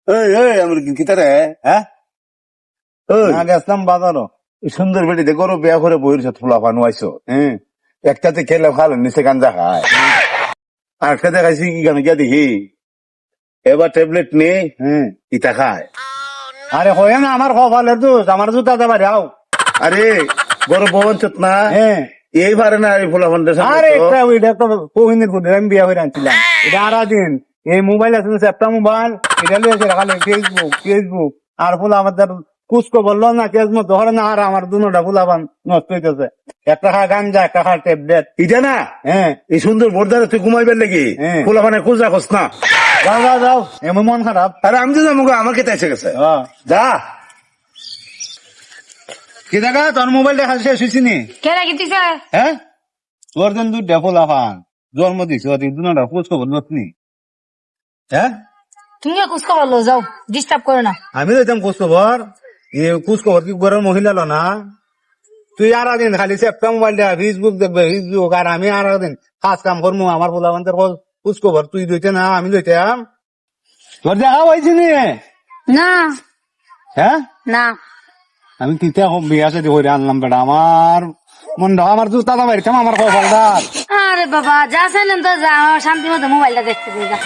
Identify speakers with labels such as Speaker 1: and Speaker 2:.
Speaker 1: আমার কিতারে হ্যাঁ
Speaker 2: না গেছিলাম বাজারও
Speaker 1: সুন্দর বেটি দেখো বিয়া করে বইয়ের সাথে ফুলা ফানু আইসো হ্যাঁ একটাতে খেলে খাল নিচে গাঞ্জা খায় আর একটা দেখাইছি কি গান গিয়া দেখি এবার ট্যাবলেট নে হ্যাঁ ইটা খায়
Speaker 2: আরে হয় না আমার কপালের দোষ আমার জুতা দেবা যাও
Speaker 1: আরে বড় বহন চত না
Speaker 2: হ্যাঁ
Speaker 1: এইবারে না এই ফুলা ফান্ডের
Speaker 2: আরে একটা ওইটা তো কোহিনীর ফুটে আমি বিয়া করে আনছিলাম এটা আর দিন এই মোবাইল আছে একটা মোবাইল এটা লিয়েছে খালি ফেসবুক আর ফুল আমাদের কুচকো বললো না কেসমত ধরে না আর আমার দুটা ফুলাবান নষ্ট হইতেছে একটা খা গাঞ্জা একটা খা ট্যাবলেট
Speaker 1: এটা না
Speaker 2: হ্যাঁ
Speaker 1: এই সুন্দর বোর্ডারে তুই ঘুমাইবার লেগে
Speaker 2: হ্যাঁ।
Speaker 1: ফুলা ফানে খুঁজ রাখস না
Speaker 2: যাও যাও যাও এমন মন খারাপ
Speaker 1: আরে আমি তো যাবো আমার কেটে এসে গেছে
Speaker 2: হ্যাঁ।
Speaker 1: যা
Speaker 2: কি দেখা তোর মোবাইল দেখা শেষ হয়েছি নি
Speaker 3: কেরা গেতিছে
Speaker 2: হ্যাঁ তোর দিন দুধ ডেফোলা ফান জন্ম দিছ দুটা খোঁজ খবর নতনি হ্যাঁ
Speaker 3: তুমি কুছ খবর লো যাও ডিস্টার্ব করো না
Speaker 2: আমি তো খোঁজ খবর এ খোঁজ খবর কি ঘরের মহিলা লো না তুই আর দিন খালি সেপ্টা মোবাইল দেখ ফেসবুক দেখবে ফেসবুক আর আমি আর দিন কাজ কাম করবো আমার পোলাবান্তের খোঁজ খবর তুই দইতে না আমি দইতাম তোর দেখা হয়েছি নি
Speaker 3: না
Speaker 2: হ্যাঁ
Speaker 3: না
Speaker 2: আমি তিতে বিয়া সাথে করে আনলাম বেটা আমার মন আমার জুতা দা বাড়িতাম আমার কপালদার
Speaker 3: আরে বাবা যা চাইলেন তো যা আমার শান্তি মতো মোবাইলটা দেখতে দিই যা